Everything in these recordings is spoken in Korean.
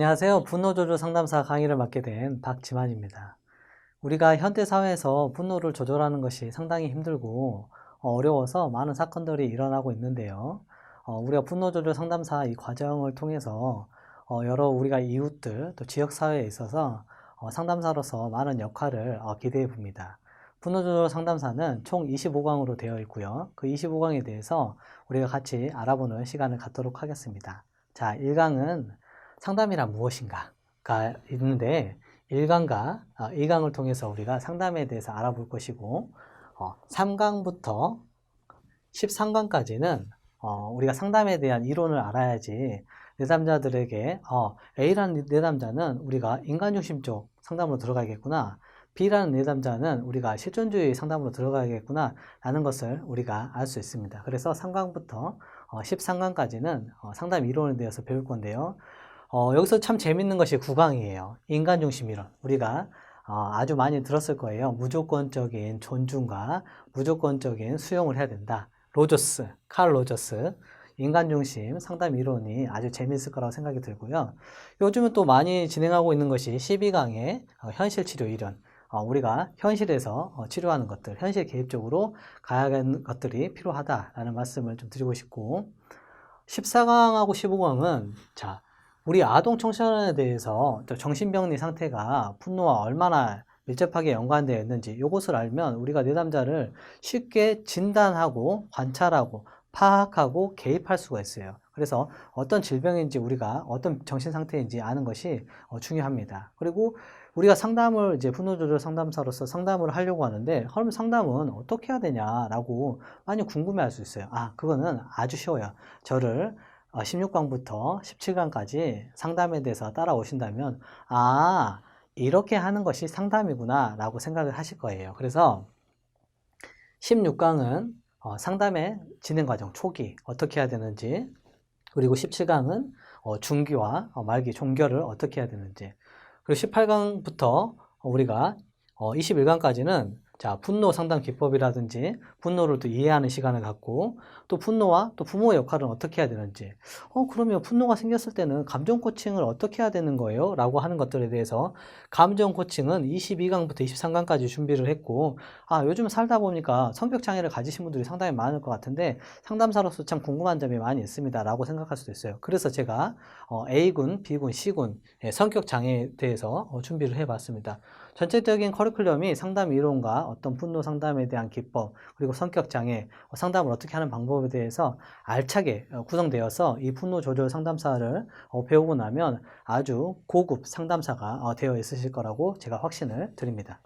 안녕하세요. 분노조절 상담사 강의를 맡게 된 박지만입니다. 우리가 현대사회에서 분노를 조절하는 것이 상당히 힘들고 어려워서 많은 사건들이 일어나고 있는데요. 우리가 분노조절 상담사 이 과정을 통해서 여러 우리가 이웃들 또 지역사회에 있어서 상담사로서 많은 역할을 기대해 봅니다. 분노조절 상담사는 총 25강으로 되어 있고요. 그 25강에 대해서 우리가 같이 알아보는 시간을 갖도록 하겠습니다. 자, 1강은 상담이란 무엇인가가 있는데 1강과 2강을 통해서 우리가 상담에 대해서 알아볼 것이고 3강부터 13강까지는 우리가 상담에 대한 이론을 알아야지 내담자들에게 A라는 내담자는 우리가 인간중심적 상담으로 들어가야겠구나, B라는 내담자는 우리가 실존주의 상담으로 들어가야겠구나 라는 것을 우리가 알 수 있습니다. 그래서 3강부터 13강까지는 상담 이론에 대해서 배울 건데요. 여기서 참 재밌는 것이 9강이에요. 인간중심 이론. 우리가 아주 많이 들었을 거예요. 무조건적인 존중과 무조건적인 수용을 해야 된다. 로저스, 칼 로저스, 인간중심 상담 이론이 아주 재미있을 거라고 생각이 들고요. 요즘은 또 많이 진행하고 있는 것이 12강의 현실치료 이론. 우리가 현실에서 치료하는 것들, 현실 개입적으로 가야 하는 것들이 필요하다라는 말씀을 좀 드리고 싶고, 14강하고 15강은 자, 우리 아동 청소년에 대해서 정신병리 상태가 분노와 얼마나 밀접하게 연관되어 있는지 이것을 알면 우리가 내담자를 쉽게 진단하고 관찰하고 파악하고 개입할 수가 있어요. 그래서 어떤 질병인지 우리가 어떤 정신 상태인지 아는 것이 중요합니다. 그리고 우리가 상담을 이제 분노조절 상담사로서 상담을 하려고 하는데, 그럼 상담은 어떻게 해야 되냐라고 많이 궁금해할 수 있어요. 그거는 아주 쉬워요. 저를 16강부터 17강까지 상담에 대해서 따라오신다면 이렇게 하는 것이 상담이구나 라고 생각을 하실 거예요. 그래서 16강은 상담의 진행 과정 초기 어떻게 해야 되는지, 그리고 17강은 중기와 말기 종결을 어떻게 해야 되는지, 그리고 18강부터 우리가 21강까지는 자, 분노 상담 기법이라든지 분노를 또 이해하는 시간을 갖고, 또 분노와 또 부모의 역할은 어떻게 해야 되는지, 그러면 분노가 생겼을 때는 감정 코칭을 어떻게 해야 되는 거예요? 라고 하는 것들에 대해서 감정 코칭은 22강부터 23강까지 준비를 했고, 요즘 살다 보니까 성격 장애를 가지신 분들이 상당히 많을 것 같은데 상담사로서 참 궁금한 점이 많이 있습니다 라고 생각할 수도 있어요. 그래서 제가 A군, B군, C군 성격 장애에 대해서 준비를 해봤습니다. 전체적인 커리큘럼이 상담 이론과 어떤 분노 상담에 대한 기법, 그리고 성격 장애 상담을 어떻게 하는 방법에 대해서 알차게 구성되어서 이 분노 조절 상담사를 배우고 나면 아주 고급 상담사가 되어 있으실 거라고 제가 확신을 드립니다.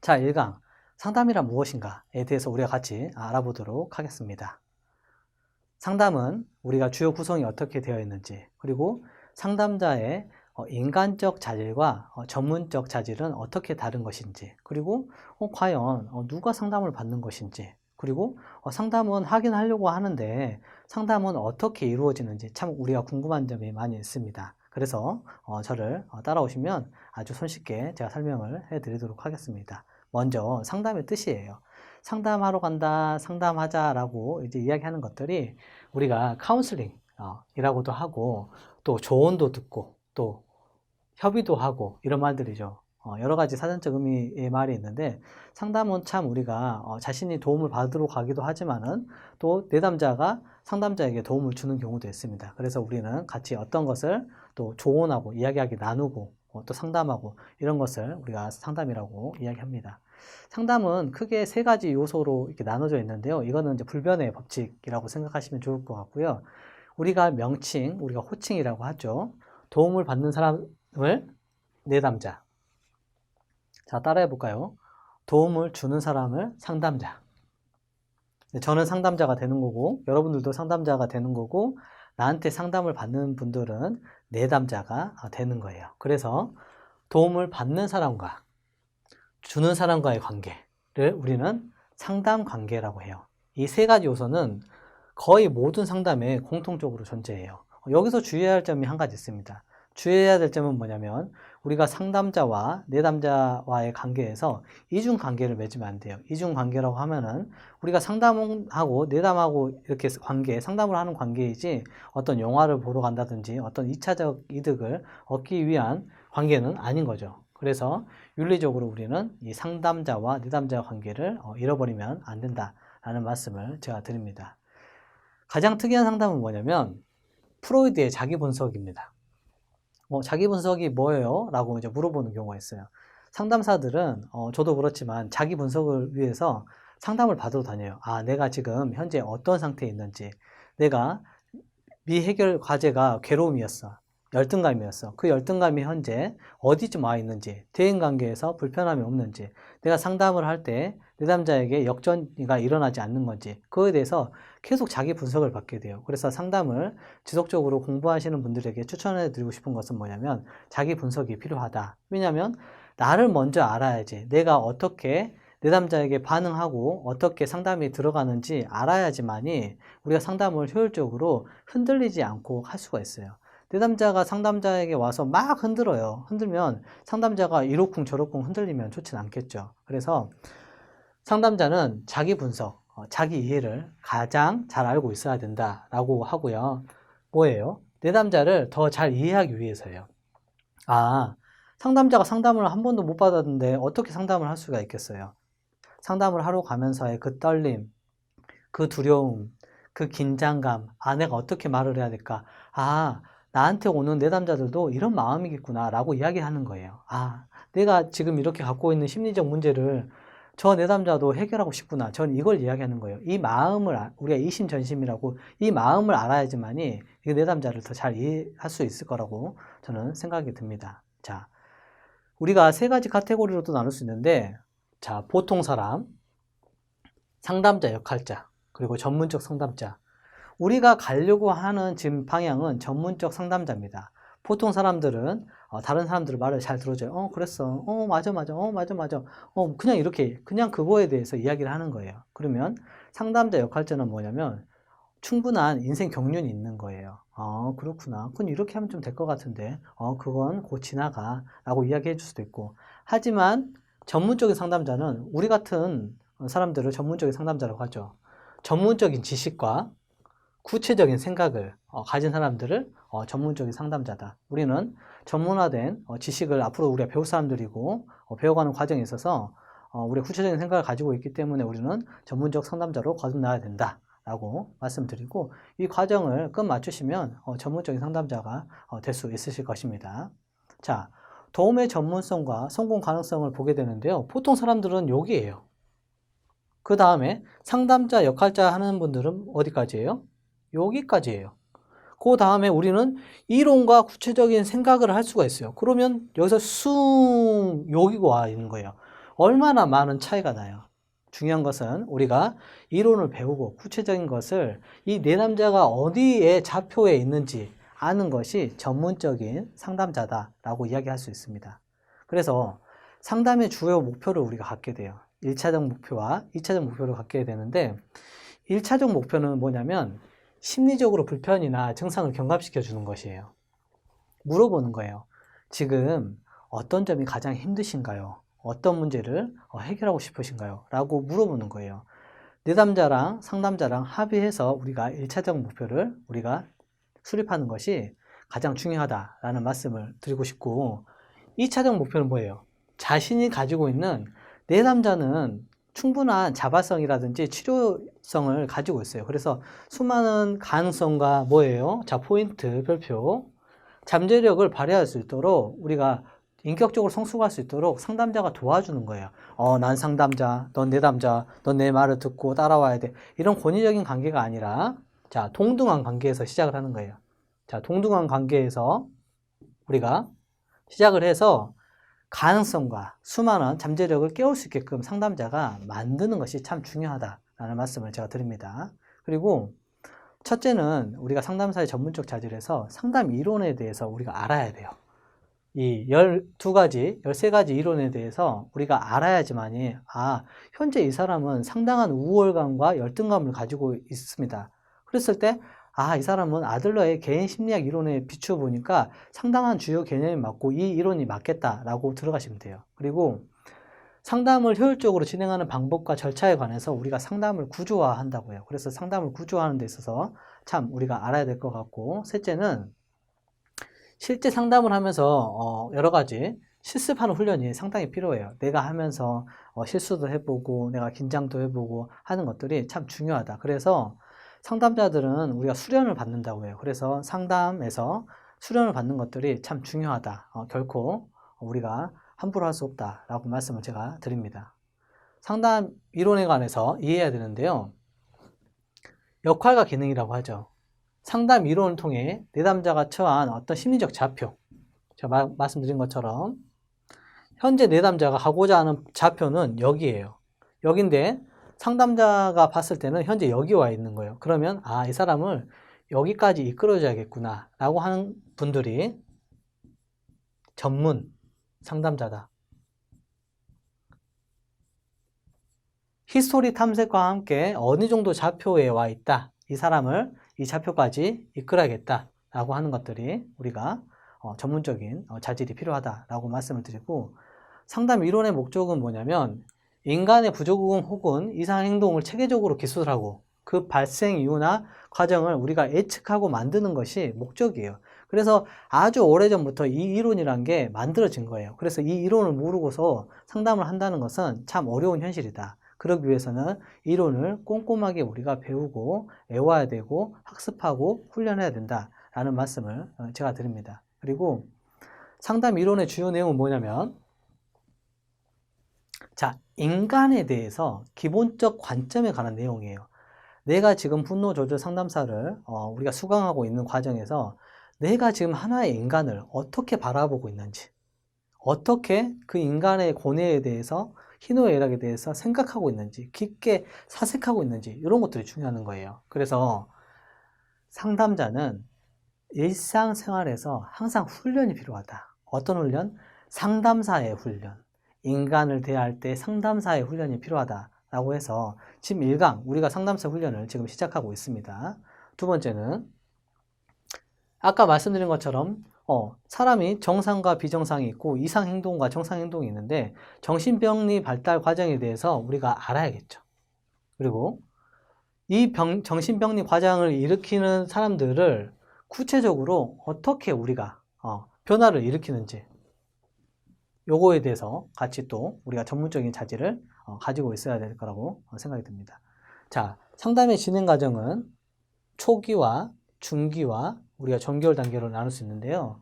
자, 1강 상담이란 무엇인가에 대해서 우리가 같이 알아보도록 하겠습니다. 상담은 우리가 주요 구성이 어떻게 되어 있는지, 그리고 상담자의 인간적 자질과 전문적 자질은 어떻게 다른 것인지, 그리고 과연 누가 상담을 받는 것인지, 그리고 상담은 하긴 하려고 하는데 상담은 어떻게 이루어지는지 참 우리가 궁금한 점이 많이 있습니다. 그래서 저를 따라오시면 아주 손쉽게 제가 설명을 해드리도록 하겠습니다. 먼저 상담의 뜻이에요. 상담하러 간다, 상담하자라고 이제 이야기하는 것들이 우리가 카운슬링 이라고도 하고, 또 조언도 듣고, 또 협의도 하고, 이런 말들이죠. 여러 가지 사전적 의미의 말이 있는데, 상담은 참 우리가 자신이 도움을 받으러 가기도 하지만은 또 내담자가 상담자에게 도움을 주는 경우도 있습니다. 그래서 우리는 같이 어떤 것을 또 조언하고 이야기하기 나누고 또 상담하고, 이런 것을 우리가 상담이라고 이야기합니다. 상담은 크게 세 가지 요소로 이렇게 나눠져 있는데요. 이거는 이제 불변의 법칙이라고 생각하시면 좋을 것 같고요. 우리가 명칭, 우리가 호칭이라고 하죠. 도움을 받는 사람을 내담자. 자, 따라해 볼까요? 도움을 주는 사람을 상담자. 저는 상담자가 되는 거고, 여러분들도 상담자가 되는 거고, 나한테 상담을 받는 분들은 내담자가 되는 거예요. 그래서 도움을 받는 사람과 주는 사람과의 관계를 우리는 상담 관계라고 해요. 이 세 가지 요소는 거의 모든 상담에 공통적으로 존재해요. 여기서 주의해야 할 점이 한 가지 있습니다. 주의해야 될 점은 뭐냐면 우리가 상담자와 내담자와의 관계에서 이중관계를 맺으면 안 돼요. 이중관계라고 하면은 우리가 상담하고 내담하고 이렇게 상담을 하는 관계이지 어떤 영화를 보러 간다든지 어떤 2차적 이득을 얻기 위한 관계는 아닌 거죠. 그래서 윤리적으로 우리는 이 상담자와 내담자 관계를 잃어버리면 안 된다라는 말씀을 제가 드립니다. 가장 특이한 상담은 뭐냐면 프로이드의 자기 분석입니다. 자기 분석이 뭐예요? 라고 이제 물어보는 경우가 있어요. 상담사들은 저도 그렇지만 자기 분석을 위해서 상담을 받으러 다녀요. 아, 내가 지금 현재 어떤 상태에 있는지, 내가 미해결 과제가 괴로움이었어, 열등감이었어, 그 열등감이 현재 어디쯤 와 있는지, 대인관계에서 불편함이 없는지, 내가 상담을 할 때 내담자에게 역전이가 일어나지 않는 건지, 그거에 대해서 계속 자기 분석을 받게 돼요. 그래서 상담을 지속적으로 공부하시는 분들에게 추천해 드리고 싶은 것은 뭐냐면 자기 분석이 필요하다. 왜냐하면 나를 먼저 알아야지, 내가 어떻게 내담자에게 반응하고 어떻게 상담이 들어가는지 알아야지만이 우리가 상담을 효율적으로 흔들리지 않고 할 수가 있어요. 내담자가 상담자에게 와서 막 흔들어요. 흔들면 상담자가 이러쿵 저러쿵 흔들리면 좋진 않겠죠. 그래서 상담자는 자기 분석, 자기 이해를 가장 잘 알고 있어야 된다라고 하고요. 뭐예요? 내담자를 더 잘 이해하기 위해서예요. 아, 상담자가 상담을 한 번도 못 받았는데 어떻게 상담을 할 수가 있겠어요? 상담을 하러 가면서의 그 떨림, 그 두려움, 그 긴장감, 아, 내가 어떻게 말을 해야 될까? 아, 나한테 오는 내담자들도 이런 마음이겠구나 라고 이야기하는 거예요. 아, 내가 지금 이렇게 갖고 있는 심리적 문제를 저 내담자도 해결하고 싶구나. 전 이걸 이야기하는 거예요. 이 마음을, 우리가 이심전심이라고 이 마음을 알아야지만이 이 내담자를 더 잘 이해할 수 있을 거라고 저는 생각이 듭니다. 자, 우리가 세 가지 카테고리로도 나눌 수 있는데, 자, 보통 사람, 상담자 역할자, 그리고 전문적 상담자. 우리가 가려고 하는 지금 방향은 전문적 상담자입니다. 보통 사람들은 다른 사람들 말을 잘 들어줘요. 그랬어. 맞아. 맞아. 그냥 이렇게 그냥 그거에 대해서 이야기를 하는 거예요. 그러면 상담자 역할자는 뭐냐면 충분한 인생 경륜이 있는 거예요. 그렇구나. 그건 이렇게 하면 좀 될 것 같은데. 그건 곧 지나가. 라고 이야기해 줄 수도 있고. 하지만 전문적인 상담자는 우리 같은 사람들을 전문적인 상담자라고 하죠. 전문적인 지식과 구체적인 생각을 가진 사람들을 전문적인 상담자다. 우리는 전문화된 지식을 앞으로 우리가 배울 사람들이고 배워가는 과정에 있어서 우리가 구체적인 생각을 가지고 있기 때문에 우리는 전문적 상담자로 거듭나야 된다 라고 말씀드리고, 이 과정을 끝마치시면 전문적인 상담자가 될 수 있으실 것입니다. 자, 도움의 전문성과 성공 가능성을 보게 되는데요. 보통 사람들은 여기에요. 그 다음에 상담자 역할자 하는 분들은 어디까지예요? 여기까지예요. 그 다음에 우리는 이론과 구체적인 생각을 할 수가 있어요. 그러면 여기서 여기가 와 있는 거예요. 얼마나 많은 차이가 나요. 중요한 것은 우리가 이론을 배우고 구체적인 것을 이 내담자가 어디에 좌표에 있는지 아는 것이 전문적인 상담자다라고 이야기할 수 있습니다. 그래서 상담의 주요 목표를 우리가 갖게 돼요. 1차적 목표와 2차적 목표를 갖게 되는데, 1차적 목표는 뭐냐면 심리적으로 불편이나 증상을 경감시켜 주는 것이에요. 물어보는 거예요. 지금 어떤 점이 가장 힘드신가요? 어떤 문제를 해결하고 싶으신가요? 라고 물어보는 거예요. 내담자랑 상담자랑 합의해서 우리가 1차적 목표를 우리가 수립하는 것이 가장 중요하다라는 말씀을 드리고 싶고, 2차적 목표는 뭐예요? 자신이 가지고 있는, 내담자는 충분한 자발성이라든지 치료성을 가지고 있어요. 그래서 수많은 가능성과 뭐예요? 자, 포인트, 별표. 잠재력을 발휘할 수 있도록 우리가 인격적으로 성숙할 수 있도록 상담자가 도와주는 거예요. 난 상담자, 넌 내담자, 넌 내 말을 듣고 따라와야 돼. 이런 권위적인 관계가 아니라, 자, 동등한 관계에서 시작을 하는 거예요. 자, 동등한 관계에서 우리가 시작을 해서 가능성과 수많은 잠재력을 깨울 수 있게끔 상담자가 만드는 것이 참 중요하다라는 말씀을 제가 드립니다. 그리고 첫째는 우리가 상담사의 전문적 자질에서 상담 이론에 대해서 우리가 알아야 돼요. 이 12가지, 13가지 이론에 대해서 우리가 알아야지만이, 현재 이 사람은 상당한 우월감과 열등감을 가지고 있습니다. 그랬을 때, 이 사람은 아들러의 개인 심리학 이론에 비추어 보니까 상당한 주요 개념이 맞고 이 이론이 맞겠다라고 들어가시면 돼요. 그리고 상담을 효율적으로 진행하는 방법과 절차에 관해서 우리가 상담을 구조화한다고요. 그래서 상담을 구조화하는 데 있어서 참 우리가 알아야 될 것 같고, 셋째는 실제 상담을 하면서 여러 가지 실습하는 훈련이 상당히 필요해요. 내가 하면서 실수도 해보고 내가 긴장도 해보고 하는 것들이 참 중요하다. 그래서 상담자들은 우리가 수련을 받는다고 해요. 그래서 상담에서 수련을 받는 것들이 참 중요하다. 결코 우리가 함부로 할 수 없다라고 말씀을 제가 드립니다. 상담 이론에 관해서 이해해야 되는데요. 역할과 기능이라고 하죠. 상담 이론을 통해 내담자가 처한 어떤 심리적 좌표, 제가 말씀드린 것처럼 현재 내담자가 하고자 하는 좌표는 여기예요. 여긴데 상담자가 봤을 때는 현재 여기 와 있는 거예요. 그러면 이 사람을 여기까지 이끌어줘야겠구나 라고 하는 분들이 전문 상담자다. 히스토리 탐색과 함께 어느 정도 좌표에 와 있다. 이 사람을 이 좌표까지 이끌어야겠다 라고 하는 것들이 우리가 전문적인 자질이 필요하다라고 말씀을 드리고, 상담 이론의 목적은 뭐냐면 인간의 부조금 혹은 이상 행동을 체계적으로 기술하고 그 발생 이유나 과정을 우리가 예측하고 만드는 것이 목적이에요. 그래서 아주 오래전부터 이 이론이란 게 만들어진 거예요. 그래서 이 이론을 모르고서 상담을 한다는 것은 참 어려운 현실이다. 그러기 위해서는 이론을 꼼꼼하게 우리가 배우고 외워야 되고 학습하고 훈련해야 된다라는 말씀을 제가 드립니다. 그리고 상담 이론의 주요 내용은 뭐냐면, 자, 인간에 대해서 기본적 관점에 관한 내용이에요. 내가 지금 분노 조절 상담사를 우리가 수강하고 있는 과정에서 내가 지금 하나의 인간을 어떻게 바라보고 있는지, 어떻게 그 인간의 고뇌에 대해서, 희노애락에 대해서 생각하고 있는지, 깊게 사색하고 있는지, 이런 것들이 중요한 거예요. 그래서 상담자는 일상생활에서 항상 훈련이 필요하다. 어떤 훈련? 상담사의 훈련. 인간을 대할 때 상담사의 훈련이 필요하다라고 해서 지금 1강 우리가 상담사 훈련을 지금 시작하고 있습니다. 두 번째는 아까 말씀드린 것처럼 사람이 정상과 비정상이 있고 이상행동과 정상행동이 있는데 정신병리 발달 과정에 대해서 우리가 알아야겠죠. 그리고 이 정신병리 과정을 일으키는 사람들을 구체적으로 어떻게 우리가 변화를 일으키는지, 요거에 대해서 같이 또 우리가 전문적인 자질을 가지고 있어야 될 거라고 생각이 듭니다. 자, 상담의 진행 과정은 초기와 중기와 우리가 종결 단계로 나눌 수 있는데요.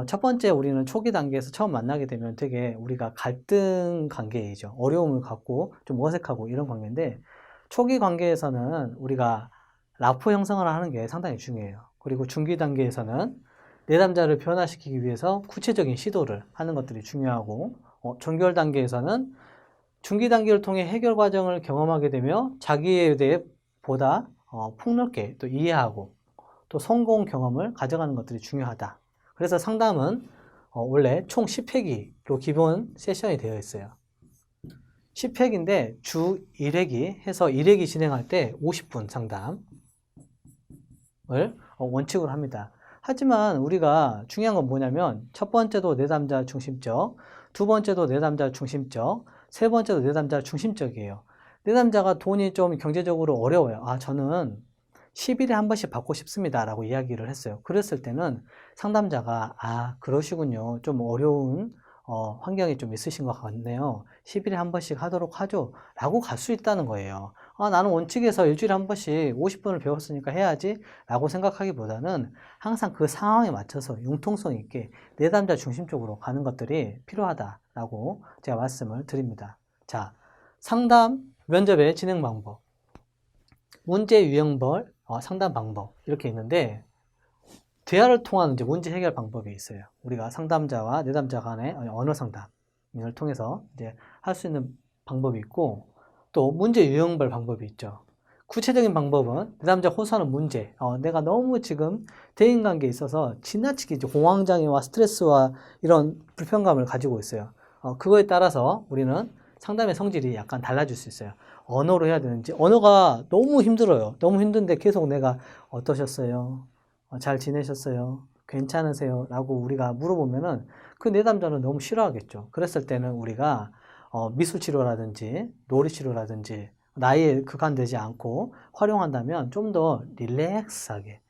첫 번째 우리는 초기 단계에서 처음 만나게 되면 되게 우리가 갈등 관계이죠. 어려움을 갖고 좀 어색하고 이런 관계인데, 초기 관계에서는 우리가 라포 형성을 하는 게 상당히 중요해요. 그리고 중기 단계에서는 내담자를 변화시키기 위해서 구체적인 시도를 하는 것들이 중요하고, 종결 단계에서는 중기 단계를 통해 해결 과정을 경험하게 되며 자기에 대해 보다 폭넓게 또 이해하고 또 성공 경험을 가져가는 것들이 중요하다. 그래서 상담은 원래 총 10회기로 기본 세션이 되어 있어요. 10회기인데 주 1회기 해서 1회기 진행할 때 50분 상담을 원칙으로 합니다. 하지만 우리가 중요한 건 뭐냐면 첫 번째도 내담자 중심적, 두 번째도 내담자 중심적, 세 번째도 내담자 중심적이에요. 내담자가 돈이 좀 경제적으로 어려워요. 저는 10일에 한 번씩 받고 싶습니다 라고 이야기를 했어요. 그랬을 때는 상담자가 그러시군요. 좀 어려운 환경이 좀 있으신 것 같네요. 10일에 한 번씩 하도록 하죠 라고 갈 수 있다는 거예요. 나는 원칙에서 일주일에 한 번씩 50분을 배웠으니까 해야지 라고 생각하기보다는 항상 그 상황에 맞춰서 융통성 있게 내담자 중심적으로 가는 것들이 필요하다라고 제가 말씀을 드립니다. 자, 상담 면접의 진행 방법, 문제 유형별 상담 방법 이렇게 있는데, 대화를 통한 이제 문제 해결 방법이 있어요. 우리가 상담자와 내담자 간의 언어 상담을 통해서 이제 할 수 있는 방법이 있고, 또 문제 유형별 방법이 있죠. 구체적인 방법은 내담자 호소하는 문제, 내가 너무 지금 대인관계에 있어서 지나치게 이제 공황장애와 스트레스와 이런 불편감을 가지고 있어요. 그거에 따라서 우리는 상담의 성질이 약간 달라질 수 있어요. 언어로 해야 되는지, 언어가 너무 힘들어요. 너무 힘든데 계속 내가 어떠셨어요? 잘 지내셨어요? 괜찮으세요? 라고 우리가 물어보면은 그 내담자는 너무 싫어하겠죠. 그랬을 때는 우리가 미술치료라든지 놀이치료라든지 나이에 국한되지 않고 활용한다면 좀 더 릴렉스하게,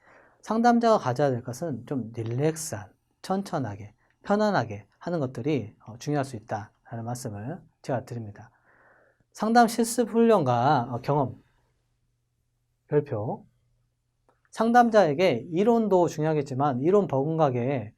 상담자가 가져야 될 것은 좀 릴렉스한, 천천하게, 편안하게 하는 것들이 중요할 수 있다라는 말씀을 제가 드립니다. 상담 실습 훈련과 경험 별표. 상담자에게 이론도 중요하겠지만 이론 버금가게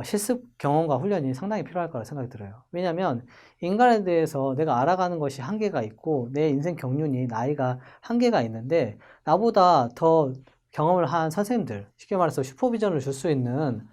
실습 경험과 훈련이 상당히 필요할 거라 생각이 들어요. 왜냐하면 인간에 대해서 내가 알아가는 것이 한계가 있고 내 인생 경륜이 나이가 한계가 있는데 나보다 더 경험을 한 선생님들, 쉽게 말해서 슈퍼비전을 줄 수 있는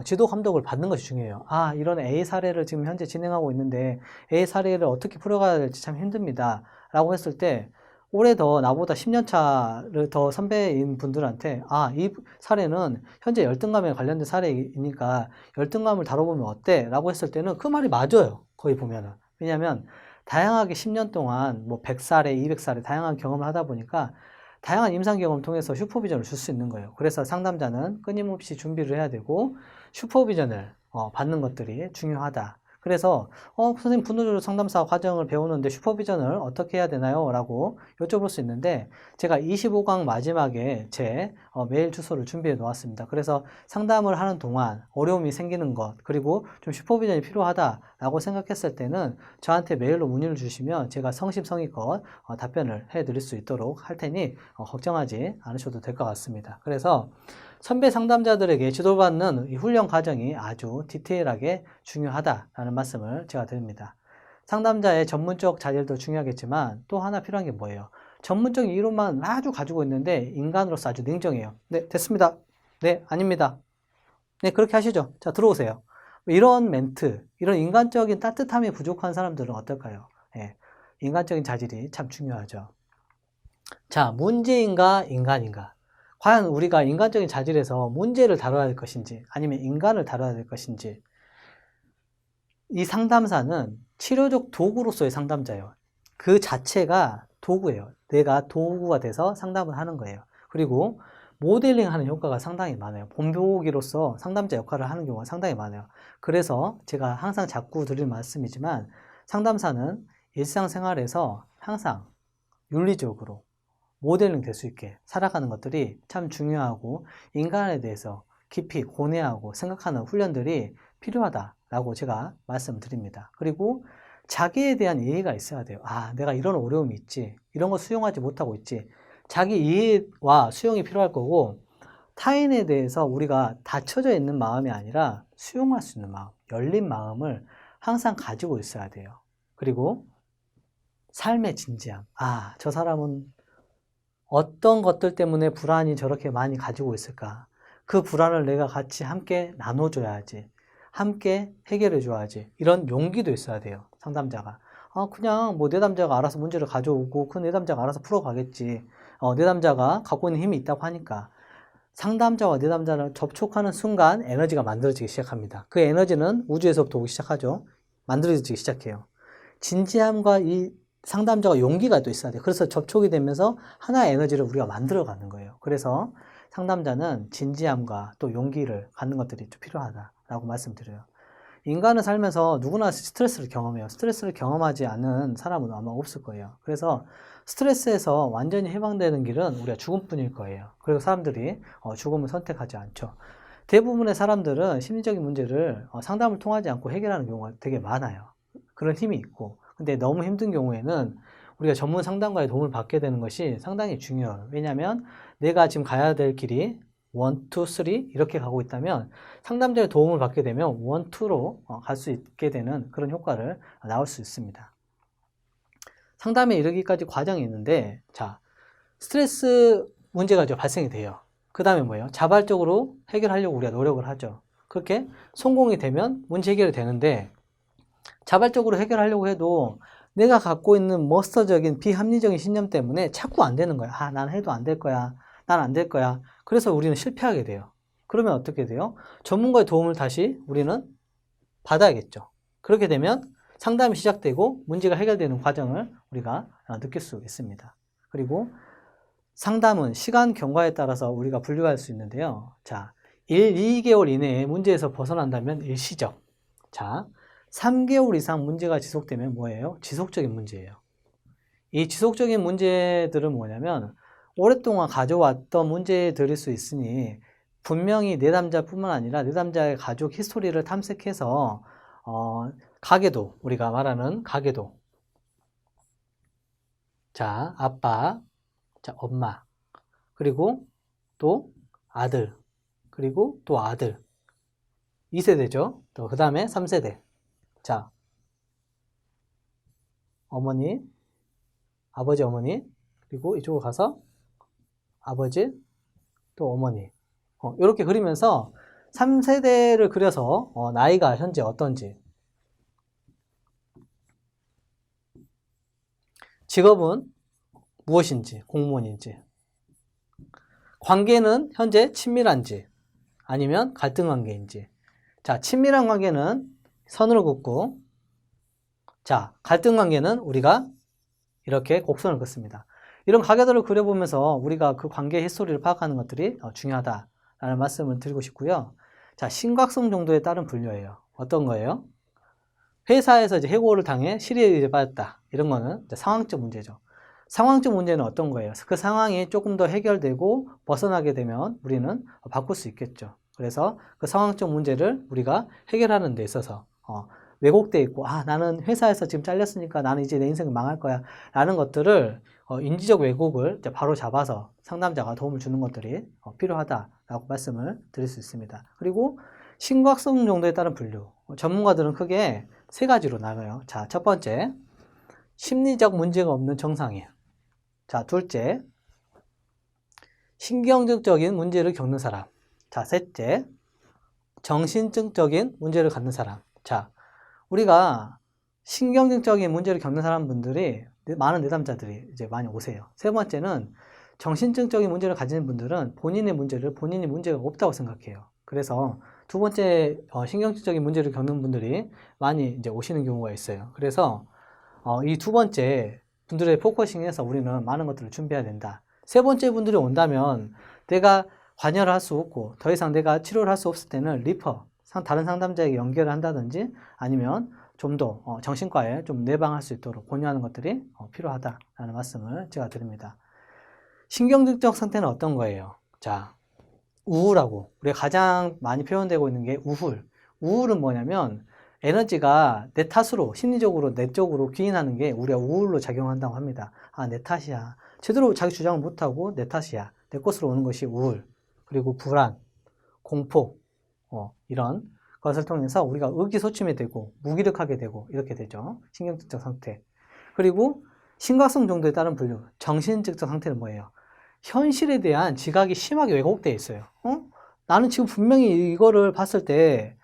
지도 감독을 받는 것이 중요해요. 아, 이런 A 사례를 지금 현재 진행하고 있는데 A 사례를 어떻게 풀어가야 될지 참 힘듭니다. 라고 했을 때 올해 더 나보다 10년 차를 더 선배인 분들한테 아, 이 사례는 현재 열등감에 관련된 사례이니까 열등감을 다뤄보면 어때? 라고 했을 때는 그 말이 맞아요. 거의 보면은. 왜냐하면 다양하게 10년 동안 뭐 100사례, 200사례 다양한 경험을 하다 보니까 다양한 임상 경험을 통해서 슈퍼비전을 줄 수 있는 거예요. 그래서 상담자는 끊임없이 준비를 해야 되고 슈퍼비전을 받는 것들이 중요하다. 그래서 선생님 분노조절 상담사 과정을 배우는데 슈퍼비전을 어떻게 해야 되나요? 라고 여쭤볼 수 있는데 제가 25강 마지막에 제 메일 주소를 준비해 놓았습니다. 그래서 상담을 하는 동안 어려움이 생기는 것 그리고 좀 슈퍼비전이 필요하다라고 생각했을 때는 저한테 메일로 문의를 주시면 제가 성심성의껏 답변을 해드릴 수 있도록 할 테니 걱정하지 않으셔도 될 것 같습니다. 그래서 선배 상담자들에게 지도받는 이 훈련 과정이 아주 디테일하게 중요하다라는 말씀을 제가 드립니다. 상담자의 전문적 자질도 중요하겠지만 또 하나 필요한 게 뭐예요? 전문적인 이론만 아주 가지고 있는데 인간으로서 아주 냉정해요. 네, 됐습니다. 네, 아닙니다. 네, 그렇게 하시죠. 자, 들어오세요. 이런 멘트, 이런 인간적인 따뜻함이 부족한 사람들은 어떨까요? 네, 인간적인 자질이 참 중요하죠. 자, 문제인가 인간인가? 과연 우리가 인간적인 자질에서 문제를 다뤄야 할 것인지 아니면 인간을 다뤄야 될 것인지, 이 상담사는 치료적 도구로서의 상담자예요. 그 자체가 도구예요. 내가 도구가 돼서 상담을 하는 거예요. 그리고 모델링 하는 효과가 상당히 많아요. 본보기로서 상담자 역할을 하는 경우가 상당히 많아요. 그래서 제가 항상 자꾸 드리는 말씀이지만 상담사는 일상생활에서 항상 윤리적으로 모델링 될 수 있게 살아가는 것들이 참 중요하고 인간에 대해서 깊이 고뇌하고 생각하는 훈련들이 필요하다라고 제가 말씀드립니다. 그리고 자기에 대한 이해가 있어야 돼요. 아, 내가 이런 어려움이 있지. 이런 거 수용하지 못하고 있지. 자기 이해와 수용이 필요할 거고 타인에 대해서 우리가 닫혀져 있는 마음이 아니라 수용할 수 있는 마음, 열린 마음을 항상 가지고 있어야 돼요. 그리고 삶의 진지함. 아, 저 사람은 어떤 것들 때문에 불안이 저렇게 많이 가지고 있을까? 그 불안을 내가 같이 함께 나눠줘야지. 함께 해결해줘야지. 이런 용기도 있어야 돼요. 상담자가. 그냥 뭐 내담자가 알아서 문제를 가져오고 그 내담자가 알아서 풀어가겠지. 내담자가 갖고 있는 힘이 있다고 하니까. 상담자와 내담자를 접촉하는 순간 에너지가 만들어지기 시작합니다. 그 에너지는 우주에서부터 오기 시작하죠. 만들어지기 시작해요. 진지함과 이 상담자가 용기가 또 있어야 돼요. 그래서 접촉이 되면서 하나의 에너지를 우리가 만들어가는 거예요. 그래서 상담자는 진지함과 또 용기를 갖는 것들이 좀 필요하다라고 말씀드려요. 인간은 살면서 누구나 스트레스를 경험해요. 스트레스를 경험하지 않는 사람은 아마 없을 거예요. 그래서 스트레스에서 완전히 해방되는 길은 우리가 죽음뿐일 거예요. 그리고 사람들이 죽음을 선택하지 않죠. 대부분의 사람들은 심리적인 문제를 상담을 통하지 않고 해결하는 경우가 되게 많아요. 그런 힘이 있고. 근데 너무 힘든 경우에는 우리가 전문 상담가의 도움을 받게 되는 것이 상당히 중요해요. 왜냐하면 내가 지금 가야 될 길이 1, 2, 3 이렇게 가고 있다면 상담자의 도움을 받게 되면 1, 2로 갈 수 있게 되는 그런 효과를 나올 수 있습니다. 상담에 이르기까지 과정이 있는데, 자, 스트레스 문제가 발생이 돼요. 그 다음에 뭐예요? 자발적으로 해결하려고 우리가 노력을 하죠. 그렇게 성공이 되면 문제 해결이 되는데, 자발적으로 해결하려고 해도 내가 갖고 있는 머스터적인 비합리적인 신념 때문에 자꾸 안 되는 거야. 난 해도 안 될 거야. 난 안 될 거야. 그래서 우리는 실패하게 돼요. 그러면 어떻게 돼요? 전문가의 도움을 다시 우리는 받아야겠죠. 그렇게 되면 상담이 시작되고 문제가 해결되는 과정을 우리가 느낄 수 있습니다. 그리고 상담은 시간 경과에 따라서 우리가 분류할 수 있는데요. 자, 1, 2개월 이내에 문제에서 벗어난다면 일시적. 자, 3개월 이상 문제가 지속되면 뭐예요? 지속적인 문제예요. 이 지속적인 문제들은 뭐냐면 오랫동안 가져왔던 문제들일 수 있으니 분명히 내담자뿐만 아니라 내담자의 가족 히스토리를 탐색해서 가계도, 우리가 말하는 가계도. 자, 아빠, 자, 엄마, 그리고 또 아들, 그리고 또 아들. 2세대죠. 또 그 다음에 3세대. 자, 어머니, 아버지, 어머니, 그리고 이쪽으로 가서 아버지, 또 어머니. 이렇게 그리면서 3세대를 그려서 나이가 현재 어떤지, 직업은 무엇인지, 공무원인지, 관계는 현재 친밀한지 아니면 갈등 관계인지. 자, 친밀한 관계는 선으로 긋고, 자, 갈등 관계는 우리가 이렇게 곡선을 긋습니다. 이런 가계도를 그려보면서 우리가 그 관계의 히스토리를 파악하는 것들이 중요하다라는 말씀을 드리고 싶고요. 자, 심각성 정도에 따른 분류예요. 어떤 거예요? 회사에서 이제 해고를 당해 실의에 빠졌다. 이런 거는 이제 상황적 문제죠. 상황적 문제는 어떤 거예요? 그 상황이 조금 더 해결되고 벗어나게 되면 우리는 바꿀 수 있겠죠. 그래서 그 상황적 문제를 우리가 해결하는 데 있어서 왜곡되어 있고, 나는 회사에서 지금 잘렸으니까 나는 이제 내 인생이 망할 거야 라는 것들을 인지적 왜곡을 이제 바로 잡아서 상담자가 도움을 주는 것들이 필요하다라고 말씀을 드릴 수 있습니다. 그리고 심각성 정도에 따른 분류. 전문가들은 크게 세 가지로 나눠요. 자, 첫 번째, 심리적 문제가 없는 정상이에요. 자, 둘째, 신경증적인 문제를 겪는 사람. 자, 셋째, 정신증적인 문제를 갖는 사람. 자, 우리가 신경증적인 문제를 겪는 사람분들이 많은 내담자들이 이제 많이 오세요. 세 번째는 정신증적인 문제를 가지는 분들은 본인의 문제를 본인이 문제가 없다고 생각해요. 그래서 두 번째 신경증적인 문제를 겪는 분들이 많이 이제 오시는 경우가 있어요. 그래서 이 두 번째 분들의 포커싱에서 우리는 많은 것들을 준비해야 된다. 세 번째 분들이 온다면 내가 관여를 할 수 없고 더 이상 내가 치료를 할 수 없을 때는 리퍼, 다른 상담자에게 연결을 한다든지 아니면 좀 더 정신과에 좀 내방할 수 있도록 권유하는 것들이 필요하다라는 말씀을 제가 드립니다. 신경증적 상태는 어떤 거예요? 자, 우울하고 우리가 가장 많이 표현되고 있는 게 우울. 우울은 뭐냐면 에너지가 내 탓으로 심리적으로 내 쪽으로 기인하는 게 우리가 우울로 작용한다고 합니다. 내 탓이야. 제대로 자기 주장을 못하고 내 탓이야. 내 것으로 오는 것이 우울. 그리고 불안, 공포 이런 것을 통해서 우리가 의기소침이 되고 무기력하게 되고 이렇게 되죠. 신경증적 상태. 그리고 심각성 정도에 따른 분류. 정신증적 상태는 뭐예요? 현실에 대한 지각이 심하게 왜곡되어 있어요. 나는 지금 분명히 이거를 봤을 때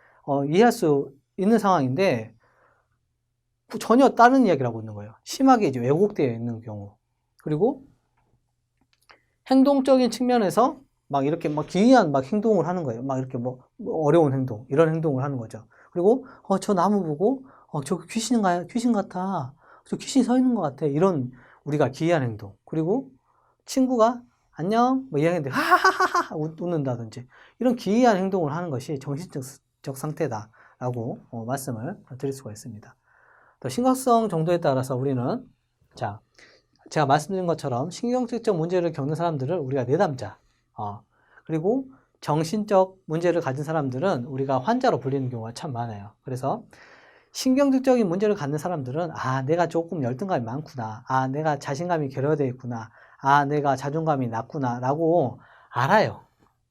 이해할 수 있는 상황인데 전혀 다른 이야기를 하고 있는 거예요. 심하게 이제 왜곡되어 있는 경우. 그리고 행동적인 측면에서 막 이렇게 막 기이한 막 행동을 하는 거예요. 막 이렇게 뭐 어려운 행동, 이런 행동을 하는 거죠. 그리고 저 나무 보고 저 귀신인가요? 귀신 같아. 저 귀신이 서 있는 것 같아. 이런 우리가 기이한 행동. 그리고 친구가 안녕 뭐 이야기하는데 하하하하 웃는다든지 이런 기이한 행동을 하는 것이 정신적 상태다라고 말씀을 드릴 수가 있습니다. 또 심각성 정도에 따라서 우리는 자 제가 말씀드린 것처럼 신경증적 문제를 겪는 사람들을 우리가 내담자 그리고 정신적 문제를 가진 사람들은 우리가 환자로 불리는 경우가 참 많아요. 그래서 신경증적인 문제를 갖는 사람들은 내가 조금 열등감이 많구나. 내가 자신감이 결여되어 있구나. 내가 자존감이 낮구나 라고 알아요.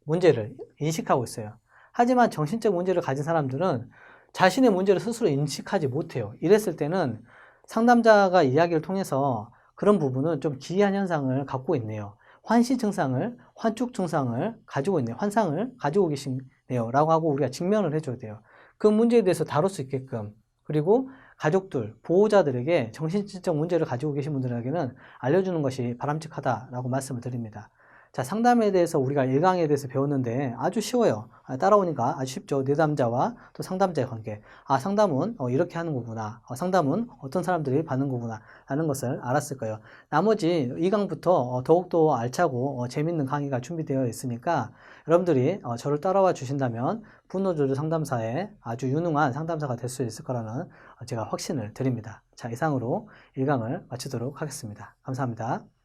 문제를 인식하고 있어요. 하지만 정신적 문제를 가진 사람들은 자신의 문제를 스스로 인식하지 못해요. 이랬을 때는 상담자가 이야기를 통해서 그런 부분은 좀 기이한 현상을 갖고 있네요. 환시 증상을, 환축 증상을 가지고 있네요. 환상을 가지고 계시네요. 라고 하고 우리가 직면을 해줘야 돼요. 그 문제에 대해서 다룰 수 있게끔. 그리고 가족들, 보호자들에게 정신적 문제를 가지고 계신 분들에게는 알려주는 것이 바람직하다라고 말씀을 드립니다. 자, 상담에 대해서 우리가 1강에 대해서 배웠는데 아주 쉬워요. 따라오니까 아주 쉽죠. 내담자와 또 상담자의 관계. 아, 상담은 이렇게 하는 거구나. 상담은 어떤 사람들이 받는 거구나. 라는 것을 알았을 거예요. 나머지 2강부터 더욱더 알차고 재밌는 강의가 준비되어 있으니까 여러분들이 저를 따라와 주신다면 분노조절 상담사의 아주 유능한 상담사가 될 수 있을 거라는 제가 확신을 드립니다. 자, 이상으로 1강을 마치도록 하겠습니다. 감사합니다.